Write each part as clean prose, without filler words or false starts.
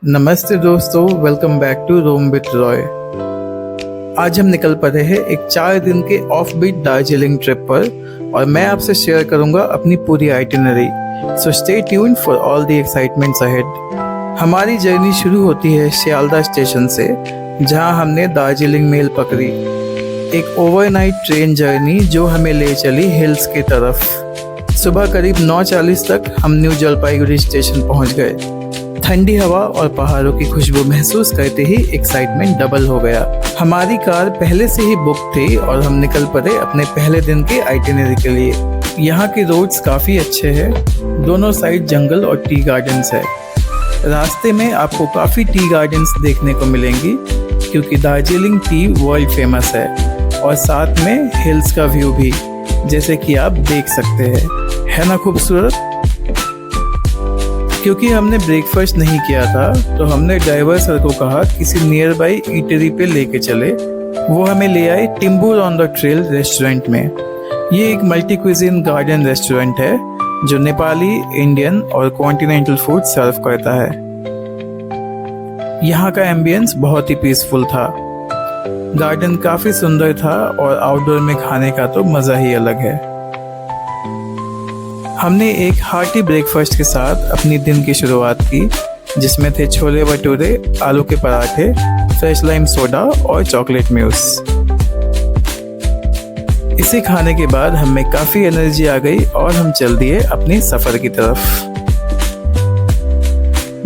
नमस्ते दोस्तों, welcome back to Roam with Roy. आज हम निकल पड़े हैं एक 4 दिन के ऑफ बीट दार्जिलिंग ट्रिप पर और मैं आपसे शेयर करूंगा अपनी पूरी itinerary. So stay tuned for all the excitements ahead. हमारी जर्नी शुरू होती है सियालदह स्टेशन से, जहां हमने दार्जिलिंग मेल पकड़ी, एक ओवरनाइट ट्रेन जर्नी जो हमें ले चली हिल्स की तरफ। सुबह करीब 9:40 तक हम न्यू जलपाईगुड़ी स्टेशन पहुंच गए। ठंडी हवा और पहाड़ों की खुशबू महसूस करते ही एक्साइटमेंट डबल हो गया। हमारी कार पहले से ही बुक थी और हम निकल पड़े अपने पहले दिन के आइटिनरी के लिए। यहाँ के रोड्स काफ़ी अच्छे हैं, दोनों साइड जंगल और टी गार्डन्स है। रास्ते में आपको काफ़ी टी गार्डन्स देखने को मिलेंगी क्योंकि दार्जिलिंग टी वर्ल्ड फेमस है, और साथ में हिल्स का व्यू भी, जैसे कि आप देख सकते हैं। है ना खूबसूरत? क्योंकि हमने ब्रेकफास्ट नहीं किया था तो हमने ड्राइवर सर को कहा किसी नियर बाई ईटरी पे लेके चले। वो हमें ले आए टिम्बूर ऑन द ट्रेल रेस्टोरेंट में। ये एक मल्टी क्विजीन गार्डन रेस्टोरेंट है जो नेपाली, इंडियन और कॉन्टिनेंटल फूड सर्व करता है। यहाँ का एम्बियंस बहुत ही पीसफुल था। गार्डन काफी सुंदर था और आउटडोर में खाने का तो मजा ही अलग है। हमने एक हार्टी ब्रेकफास्ट के साथ अपनी दिन की शुरुआत की, जिसमें थे छोले भटूरे, आलू के पराठे, फ्रेश लाइम सोडा और चॉकलेट म्यूस। इसे खाने के बाद हमें काफ़ी एनर्जी आ गई और हम चल दिए अपने सफ़र की तरफ।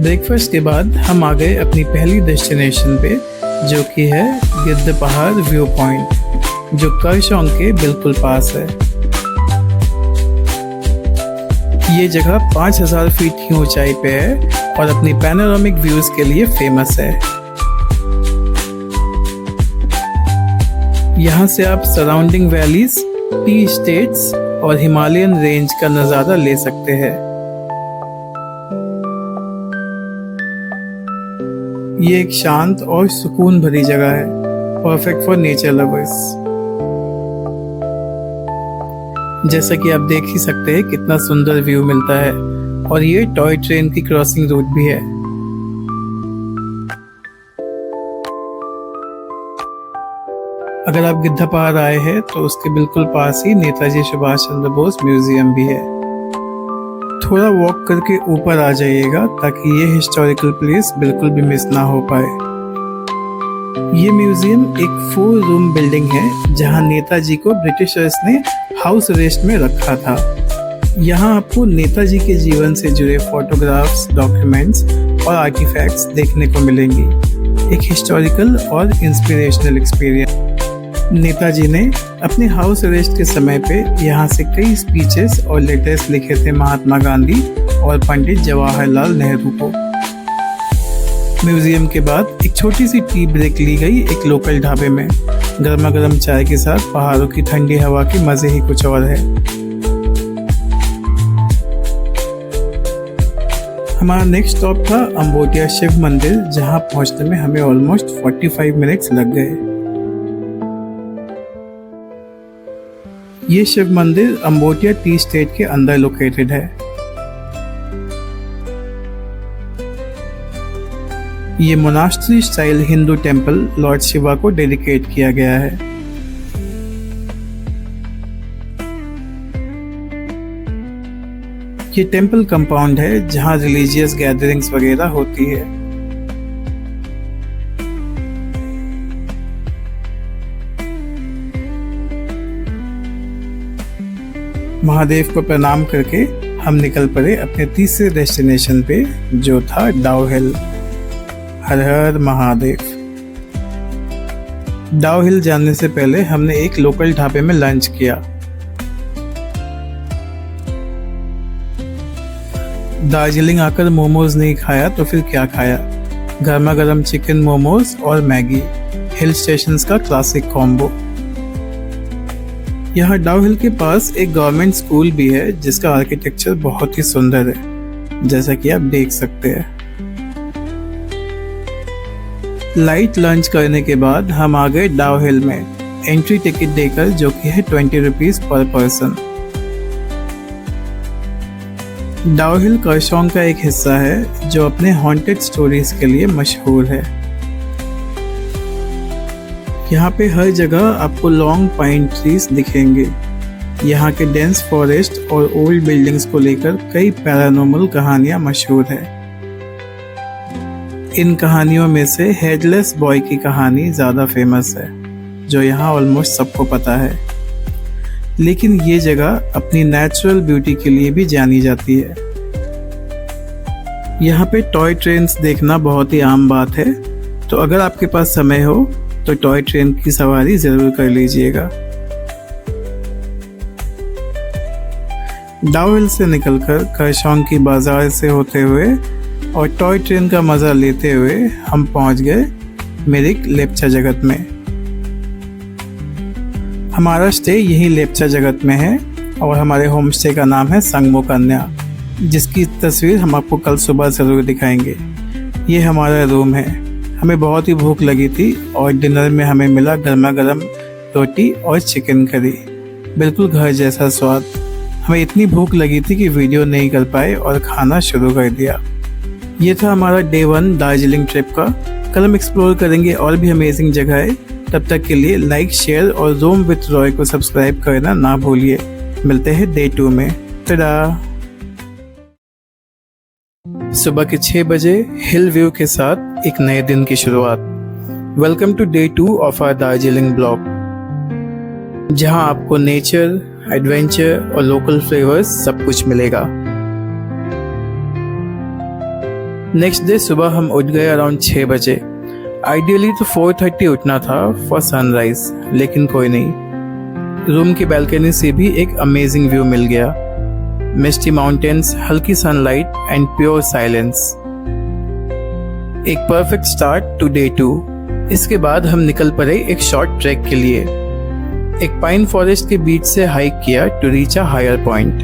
ब्रेकफास्ट के बाद हम आ गए अपनी पहली डेस्टिनेशन पे, जो कि है गिद्ध पहाड़ व्यू पॉइंट, जो करसोग के बिल्कुल पास है। ये जगह 5000 फीट की ऊंचाई पे है और अपनी पैनोरामिक व्यूज के लिए फेमस है। यहाँ से आप सराउंडिंग वैलीज, टी स्टेट्स और हिमालयन रेंज का नज़ारा ले सकते हैं। ये एक शांत और सुकून भरी जगह है, परफेक्ट फॉर नेचर लवर्स। जैसा कि आप देख ही सकते हैं कितना सुंदर व्यू मिलता है, और ये टॉय ट्रेन की क्रॉसिंग रूट भी है। अगर आप गिद्ध पहाड़ आए हैं तो उसके बिल्कुल पास ही नेताजी सुभाष चंद्र बोस म्यूजियम भी है। थोड़ा वॉक करके ऊपर आ जाइएगा ताकि ये हिस्टोरिकल प्लेस बिल्कुल भी मिस ना हो पाए। ये म्यूजियम एक 4 रूम बिल्डिंग है जहां नेताजी को ब्रिटिशर्स ने हाउस अरेस्ट में रखा था। यहाँ आपको नेताजी के जीवन से जुड़े फोटोग्राफ्स, डॉक्यूमेंट्स और आर्टिफैक्ट्स देखने को मिलेंगी। एक हिस्टोरिकल और इंस्पिरेशनल एक्सपीरियंस। नेताजी ने अपने हाउस अरेस्ट के समय पे यहाँ से कई स्पीचेस और लेटर्स लिखे थे महात्मा गांधी और पंडित जवाहरलाल नेहरू को। म्यूजियम के बाद एक छोटी सी टी ब्रेक ली गई एक लोकल ढाबे में। गर्मा गर्म चाय के साथ पहाड़ों की ठंडी हवा के मजे ही कुछ और है। हमारा नेक्स्ट स्टॉप था अम्बोटिया शिव मंदिर, जहां पहुंचने में हमें ऑलमोस्ट 45 मिनट्स लग गए। ये शिव मंदिर अम्बोटिया टी स्टेट के अंदर लोकेटेड है। ये monastery style Hindu temple Lord Shiva को डेडिकेट किया गया है। ये टेम्पल कंपाउंड है जहां रिलीजियस गैदरिंग्स वगैरह होती है। महादेव को प्रणाम करके हम निकल पड़े अपने तीसरे डेस्टिनेशन पे, जो था डाउ हिल। हर हर महादेव। डाउ हिल जाने से पहले हमने एक लोकल ढाबे में लंच किया। दार्जिलिंग आकर मोमोज नहीं खाया तो फिर क्या खाया? गर्मा गर्म चिकन मोमोज और मैगी, हिल स्टेशंस का क्लासिक कॉम्बो। यहाँ डाउ हिल के पास एक गवर्नमेंट स्कूल भी है जिसका आर्किटेक्चर बहुत ही सुंदर है, जैसा कि आप देख सकते हैं। लाइट लंच करने के बाद हम आ गए डाउ हिल में एंट्री टिकट देकर, जो कि है 20 rupees per person. Dowhill Karsog का एक हिस्सा है जो अपने हॉन्टेड स्टोरीज के लिए मशहूर है। यहाँ पे हर जगह आपको लॉन्ग पाइन ट्रीज दिखेंगे। यहाँ के डेंस फॉरेस्ट और ओल्ड बिल्डिंग्स को लेकर कई पैरानॉर्मल कहानियाँ मशहूर है। इन कहानियों में से हेडलेस बॉय की कहानी ज़्यादा फेमस है, जो यहाँ ऑलमोस्ट सबको पता है। लेकिन ये जगह अपनी नेचुरल ब्यूटी के लिए भी जानी जाती है। यहाँ पे टॉय ट्रेन्स देखना बहुत ही आम बात है, तो अगर आपके पास समय हो तो टॉय ट्रेन की सवारी ज़रूर कर लीजिएगा। डाउहिल से निकलकर करसोग की बाजार से होते हुए और टॉय ट्रेन का मज़ा लेते हुए हम पहुँच गए मिरिक लेप्चा जगत में। हमारा स्टे यही लेप्चा जगत में है और हमारे होम स्टे का नाम है संगमो कन्या, जिसकी तस्वीर हम आपको कल सुबह ज़रूर दिखाएंगे। ये हमारा रूम है। हमें बहुत ही भूख लगी थी और डिनर में हमें मिला गर्मा गर्म रोटी और चिकन करी, बिल्कुल घर जैसा स्वाद। हमें इतनी भूख लगी थी कि वीडियो नहीं कर पाए और खाना शुरू कर दिया। ये था हमारा डे 1 दार्जिलिंग ट्रिप का। कल हम एक्सप्लोर करेंगे और भी अमेजिंग जगह। तब तक के लिए लाइक, शेयर और रोम विथ रॉय को सब्सक्राइब करना ना भूलिए। मिलते हैं डे 2 में। टाटा। सुबह के 6 बजे हिल व्यू के साथ एक नए दिन की शुरुआत। Welcome to day 2 of our Darjeeling blog, जहां आपको नेचर, एडवेंचर और लोकल फ्लेवर्स सब कुछ मिलेगा। नेक्स्ट डे सुबह हम उठ गए अराउंड 6 बजे। आइडियली तो 4:30 उठना था फॉर सनराइज, लेकिन कोई नहीं। रूम की बालकनी से भी एक अमेजिंग व्यू मिल गया। मिस्टी माउंटेन्स, हल्की सनलाइट एंड प्योर साइलेंस। एक परफेक्ट स्टार्ट टू डे 2। इसके बाद हम निकल पड़े एक शॉर्ट ट्रैक के लिए। एक पाइन फॉरेस्ट के बीच से हाइक किया to reach a higher point.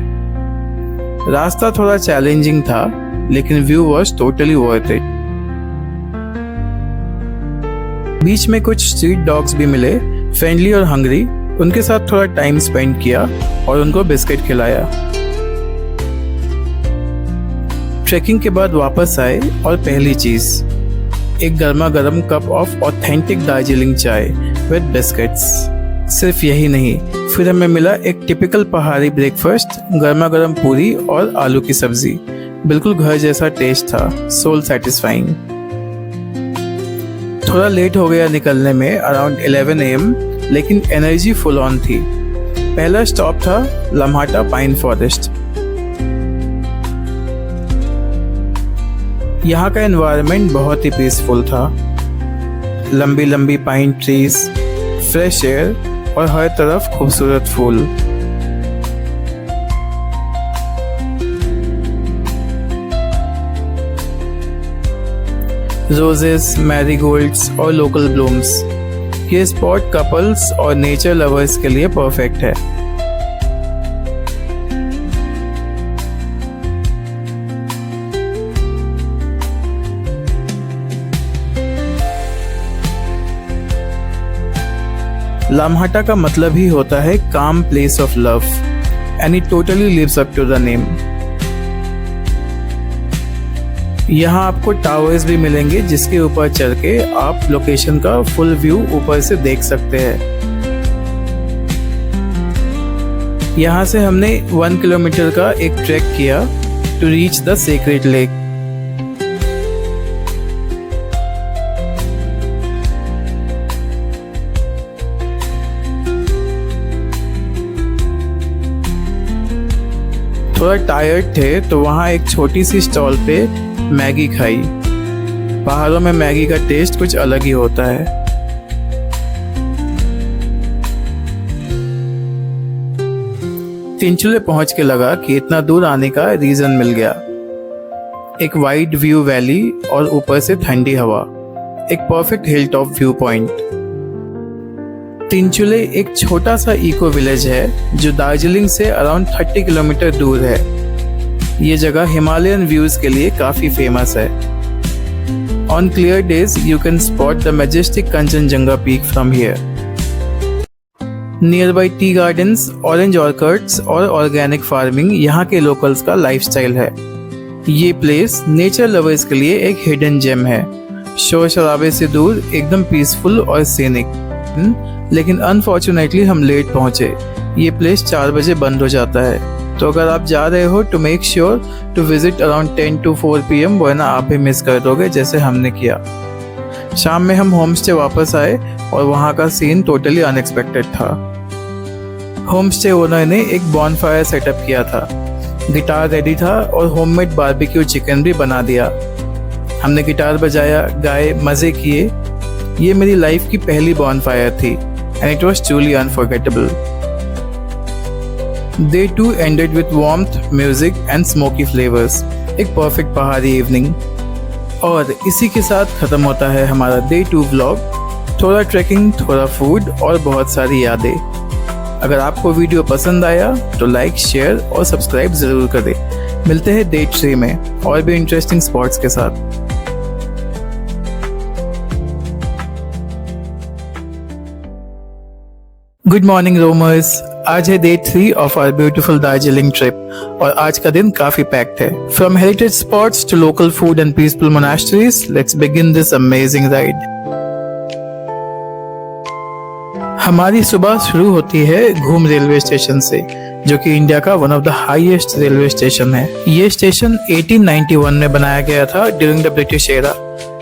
रास्ता थोड़ा चैलेंजिंग था, लेकिन view was totally worth it. बीच में कुछ स्ट्रीट डॉग्स भी मिले, फ्रेंडली और हंग्री। उनके साथ थोड़ा टाइम स्पेंड किया और उनको बिस्किट खिलाया। ट्रैकिंग के बाद वापस आए और पहली चीज एक गर्मा गर्म कप ऑफ ऑथेंटिक दार्जिलिंग चाय विद बिस्किट्स। सिर्फ यही नहीं, फिर हमें मिला एक टिपिकल पहाड़ी ब्रेकफास्ट, गर्मा गर्म पूरी और आलू की सब्जी। बिल्कुल घर जैसा टेस्ट था, सोल सेटिस्फाइंग। थोड़ा लेट हो गया निकलने में, अराउंड 11 AM, लेकिन एनर्जी फुल ऑन थी। पहला स्टॉप था लम्हाटा पाइन फॉरेस्ट। यहाँ का एनवायरनमेंट बहुत ही पीसफुल था। लंबी लंबी पाइन ट्रीज, फ्रेश एयर और हर तरफ खूबसूरत फूल। रोजेस, मैरीगोल्ड्स और लोकल ब्लूम्स। ये स्पॉट कपल्स और नेचर लवर्स के लिए परफेक्ट है। लम्हाटा का मतलब ही होता है काम place of love, and it totally lives up to the name. यहाँ आपको टावर्स भी मिलेंगे, जिसके ऊपर चढ़ के आप लोकेशन का फुल व्यू ऊपर से देख सकते हैं। यहाँ से हमने 1 किलोमीटर का एक ट्रैक किया to reach the sacred lake. थोड़ा टायर्ड थे तो वहाँ एक छोटी सी स्टॉल पे मैगी खाई। पहाड़ों में मैगी का टेस्ट कुछ अलग ही होता है। तिनचुले पहुंच के लगा कि इतना दूर आने का रीजन मिल गया। एक वाइड व्यू वैली और ऊपर से ठंडी हवा, एक perfect hill top view point. Tinchuley एक छोटा सा इको विलेज है जो दार्जिलिंग से अराउंड 30 किलोमीटर दूर है। ये जगह हिमालयन व्यूज के लिए काफी फेमस है। On clear days you can spot the majestic Kanchenjunga peak from here. Near by tea gardens, orange orchids और ऑर्गेनिक फार्मिंग यहाँ के लोकल्स का लाइफस्टाइल है। ये प्लेस नेचर लवर्स के लिए एक हिडन जेम है, शोर शराबे से दूर, एकदम पीसफुल और सीनिक। लेकिन अनफॉर्चुनेटली हम लेट पहुंचे। ये प्लेस 4 बजे बंद हो जाता है, तो अगर आप जा रहे हो तो make sure to visit around 10 to 4 PM, वरना आप भी मिस कर दोगे जैसे हमने किया। शाम में हम होम स्टे वापस आए और वहाँ का सीन टोटली अनएक्सपेक्टेड था। होम स्टे ओनर ने एक बॉनफायर सेटअप किया था, गिटार रेडी था और होममेड बारबेक्यू चिकन भी बना दिया। हमने गिटार बजाया, गाए, मजे किए। ये मेरी लाइफ की पहली बॉनफायर थी and it was truly unforgettable. Day 2 ended with warmth, music and smoky flavors, एक परफेक्ट पहाड़ी इवनिंग। और इसी के साथ खत्म होता है हमारा Day 2 व्लॉग। थोड़ा ट्रैकिंग, थोड़ा फूड और बहुत सारी यादें। अगर आपको वीडियो पसंद आया तो लाइक, शेयर और सब्सक्राइब जरूर करें। मिलते हैं Day 3 में और भी इंटरेस्टिंग स्पॉट्स के साथ। गुड मॉर्निंग रोमर्स, आज है Day 3 of our beautiful Darjeeling trip और आज का दिन काफी पैक्ड है। From heritage spots to local food and peaceful monasteries, let's begin this amazing ride. हमारी सुबह शुरू होती है घूम रेलवे स्टेशन से, जो कि इंडिया का one of the highest railway station है। ये स्टेशन 1891 में बनाया गया था during the British era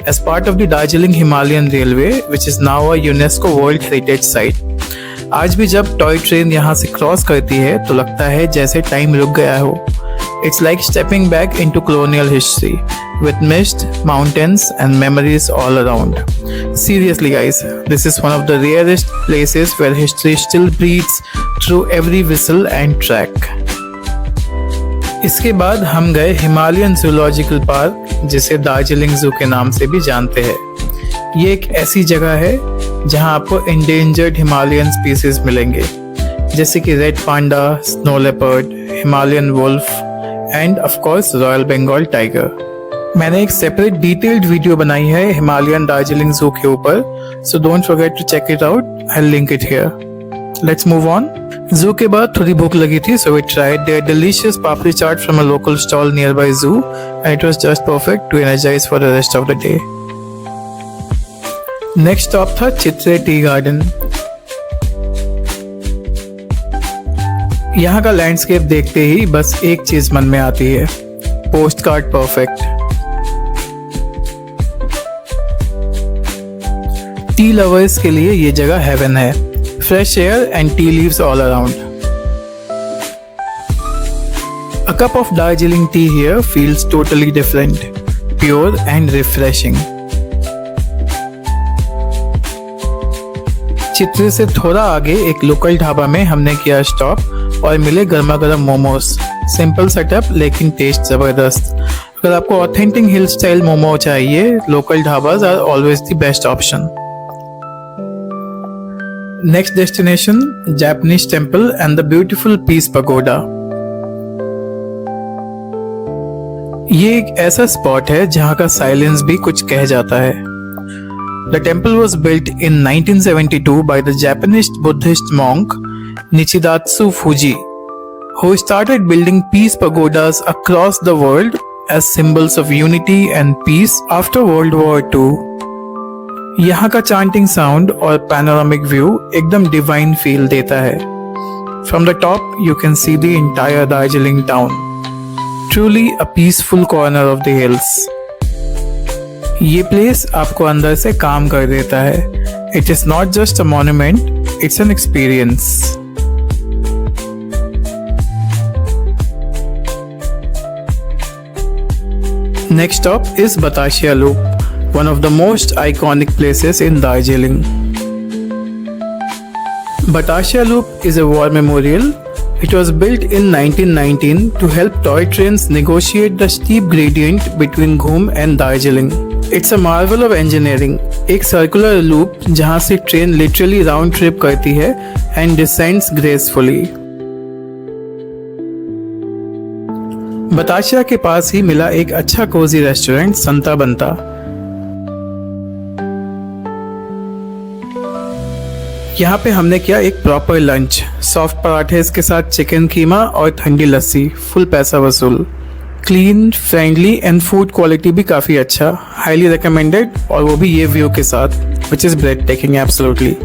as part of the Darjeeling Himalayan Railway, which is now a UNESCO world heritage site. आज भी जब टॉय ट्रेन यहाँ से क्रॉस करती है तो लगता है जैसे टाइम रुक गया हो। It's like stepping back into colonial history with mist, mountains and memories all around. Seriously guys, this is one of the rarest places where history still breathes through every whistle and track. इसके बाद हम गए Himalayan zoological park, जिसे Darjeeling zoo के नाम से भी जानते हैं। ये एक ऐसी जगह है जहां आपको endangered हिमालयन स्पीसीज मिलेंगे, जैसे कि red panda, snow leopard, Himalayan wolf and of course royal Bengal tiger. मैंने एक सेपरेट डिटेल्ड वीडियो बनाई है हिमालयन दार्जिलिंग जू के ऊपर, so don't forget to check it out, I will link it here. Let's move on. Zoo के बाद थोड़ी भूख लगी थी, so we tried their delicious papdi chaat from a local stall nearby zoo and it was just perfect to energize for the rest of the day. Next stop था Chitrey tea garden. यहाँ का landscape देखते ही बस एक चीज मन में आती है, post card perfect. T lovers के लिए ये जगह हेवन है, fresh air and tea leaves all around. A cup of Darjeeling tea here feels totally different, pure and refreshing. चित्रे से थोड़ा आगे एक लोकल ढाबा में हमने किया स्टॉप और मिले गर्मा गर्म मोमोज। सिंपल सेटअप लेकिन टेस्ट जबरदस्त। अगर आपको ऑथेंटिक हिल स्टाइल मोमो चाहिए, local dhabas are always the best option. Next destination Japanese temple and the beautiful peace pagoda. ये एक ऐसा स्पॉट है जहाँ का साइलेंस भी कुछ कह जाता है। The temple was built in 1972 by the Japanese Buddhist monk Nichidatsu Fuji, who started building peace pagodas across the world as symbols of unity and peace after World War II. यहाँ का chanting sound और panoramic view एकदम divine feel देता है। From the top, you can see the entire Darjeeling town. Truly a peaceful corner of the hills. ये place आपको अंदर से काम कर देता है। It is not just a monument, it's an experience. Next stop is Batasia loop, one of the most iconic places in Darjeeling. Batasia loop is a war memorial. It was built in 1919 to help toy trains negotiate the steep gradient between Ghum and Darjeeling. It's a marvel of engineering. एक circular loop जहाँ से train literally round trip करती है and descends gracefully. Batasia के पास ही मिला एक अच्छा Cozi restaurant संता बनता। यहाँ पे हमने किया एक प्रॉपर लंच, सॉफ्ट पराठे इसके साथ चिकन कीमा और ठंडी लस्सी, फुल पैसा वसूल। Clean, friendly and food quality भी काफ़ी अच्छा, हाईली रिकमेंडेड, और वो भी ये व्यू के साथ, which is bread taking absolutely.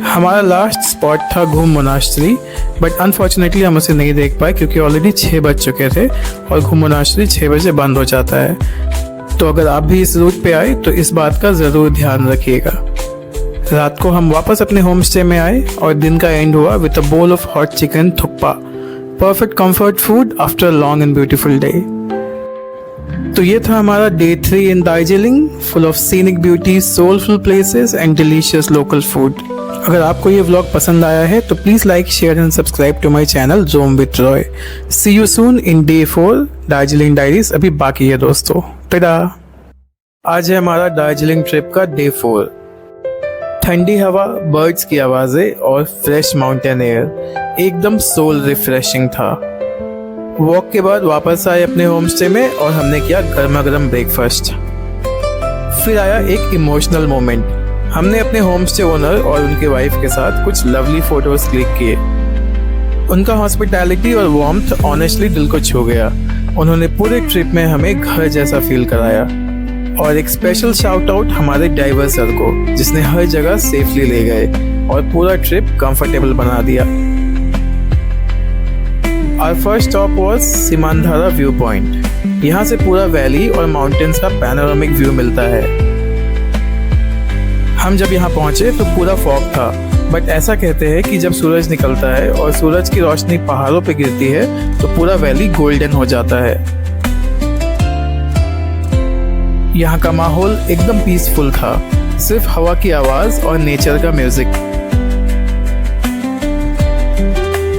हमारा लास्ट स्पॉट था घूम मोनास्ट्री, बट अनफॉर्चुनेटली हम उसे नहीं देख पाए क्योंकि ऑलरेडी 6 बज चुके थे और घूम मोनास्ट्री 6 बजे बंद हो जाता है। तो अगर आप भी इस रूट पे आए तो इस बात का ज़रूर ध्यान रखिएगा। रात को हम वापस अपने होम स्टे में आए और दिन का एंड हुआ with a bowl of hot chicken thukpa, perfect comfort food after a long and beautiful day. तो ये था हमारा day 3 in Darjeeling, full of scenic beauty, soulful places and delicious local food. अगर आपको ये व्लॉग पसंद आया है तो please like, share and subscribe to my channel Roam with Roy. See you soon in day 4 Darjeeling diaries, अभी बाकी है दोस्तों। टाटा। आज है हमारा दार्जिलिंग ट्रिप का डे 4। ठंडी हवा, बर्ड्स की आवाज़ें और फ्रेश माउंटेन एयर एकदम सोल रिफ्रेशिंग था। वॉक के बाद वापस आए अपने होम स्टे में और हमने किया गर्मा गर्म ब्रेकफास्ट। फिर आया एक इमोशनल मोमेंट। हमने अपने होम स्टे ओनर और उनके वाइफ के साथ कुछ लवली फोटोज क्लिक किए। उनका हॉस्पिटैलिटी और वार्मथ ऑनेस्टली दिल को छू गया। उन्होंने पूरे ट्रिप में हमें घर जैसा फील कराया। और एक स्पेशल शाउट आउट हमारे ड्राइवर सर को, जिसने हर जगह सेफली ले गए और पूरा ट्रिप कंफर्टेबल बना दिया। Our first stop was Simandhara view point. यहाँ से पूरा वैली और माउंटेन्स का पैनोरामिक व्यू मिलता है। हम जब यहाँ पहुँचे तो पूरा फॉग था, बट ऐसा कहते हैं कि जब सूरज निकलता है और सूरज की रोशनी पहाड़ों पे गिरती है तो पूरा वैली गोल्डन हो जाता है। यहाँ का माहौल एकदम पीसफुल था, सिर्फ हवा की आवाज और नेचर का म्यूजिक।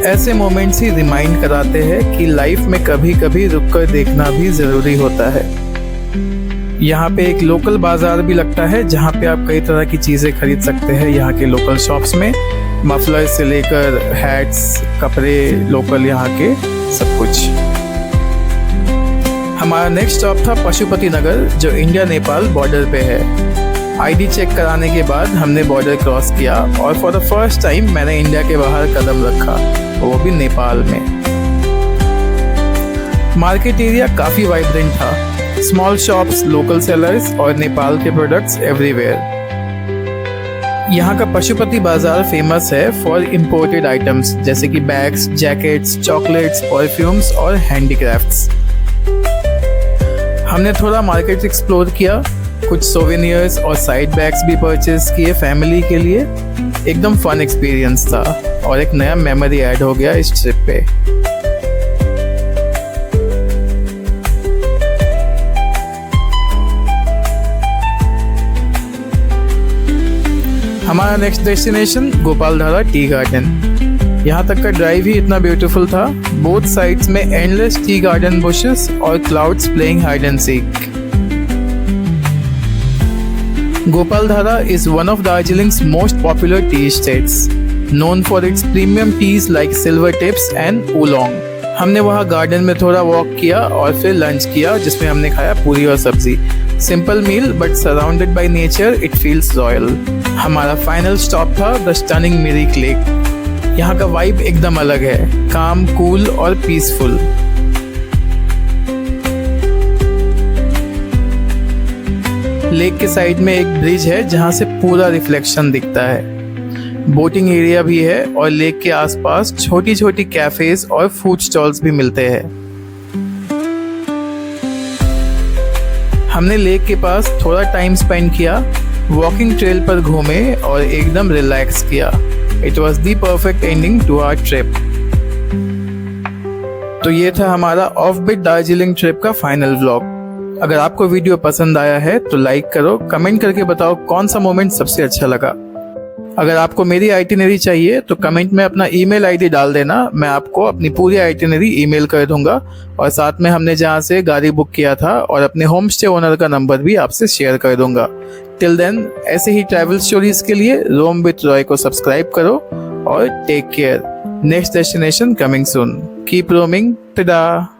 ऐसे मोमेंट्स ही रिमाइंड कराते हैं कि लाइफ में कभी कभी रुककर देखना भी जरूरी होता है। यहाँ पे एक लोकल बाजार भी लगता है जहाँ पे आप कई तरह की चीजें खरीद सकते हैं यहाँ के लोकल शॉप्स में, मफलर से लेकर हैट्स, कपड़े, लोकल यहाँ के सब कुछ। हमारा नेक्स्ट स्टॉप था पशुपति नगर, जो इंडिया नेपाल बॉर्डर पे है। आईडी चेक कराने के बाद हमने बॉर्डर क्रॉस किया और फॉर द फर्स्ट टाइम मैंने इंडिया के बाहर कदम रखा, वो भी नेपाल में। मार्केट एरिया काफी वाइब्रेंट था, स्मॉल शॉप्स, लोकल सेलर्स और नेपाल के प्रोडक्ट्स एवरीवेयर। यहाँ का पशुपति बाजार फेमस है फॉर इम्पोर्टेड आइटम्स जैसे कि बैग्स, जैकेट्स, चॉकलेट्स, परफ्यूम्स और हैंडीक्राफ्ट्स। हमने थोड़ा मार्केट एक्सप्लोर किया, कुछ सोवेनियर्स और साइड बैग्स भी परचेज किए फैमिली के लिए। एकदम फन एक्सपीरियंस था और एक नया मेमोरी ऐड हो गया इस ट्रिप पे। हमारा next destination Gopaldhara tea garden. यहाँ तक का ड्राइव ही इतना ब्यूटीफुल था, बोथ साइड्स में एंडलेस टी गार्डन बुशेस और clouds playing hide and seek. Gopaldhara is one of Darjeeling's most popular tea estates, known for its premium teas like Silver Tips and Oolong. हमने वहाँ garden में थोड़ा walk किया और फिर lunch किया, जिसमें हमने खाया पूरी और सब्जी। Simple meal but surrounded by nature, it feels royal. हमारा फाइनल स्टॉप था द स्टनिंग मिरिक लेक। यहाँ का वाइब एकदम अलग है, काम, कूल और पीसफुल। लेक के साइड में एक ब्रिज है जहाँ से पूरा रिफ्लेक्शन दिखता है। बोटिंग एरिया भी है और लेक के आसपास छोटी छोटी कैफेज और फूड स्टॉल्स भी मिलते हैं। हमने लेक के पास थोड़ा टाइम स्पेंड किया, वॉकिंग ट्रेल पर घूमे और एकदम रिलैक्स किया। It was the perfect ending to our trip. तो ये था हमारा ऑफ बीट दार्जिलिंग ट्रिप का फाइनल व्लॉग। अगर आपको वीडियो पसंद आया है तो लाइक करो, कमेंट करके बताओ कौन सा मोमेंट सबसे अच्छा लगा। अगर आपको मेरी आइटिनरी चाहिए तो कमेंट में अपना ईमेल आईडी डाल देना, मैं आपको अपनी पूरी आइटिनरी ईमेल कर दूंगा। और साथ में हमने जहाँ से गाड़ी बुक किया था और अपने होम स्टे ओनर का नंबर भी आपसे शेयर कर दूंगा। टिल देन ऐसे ही ट्रैवल स्टोरीज के लिए रोम विद रॉय को सब्सक्राइब करो और take care. Next destination coming soon. Keep roaming. Tata.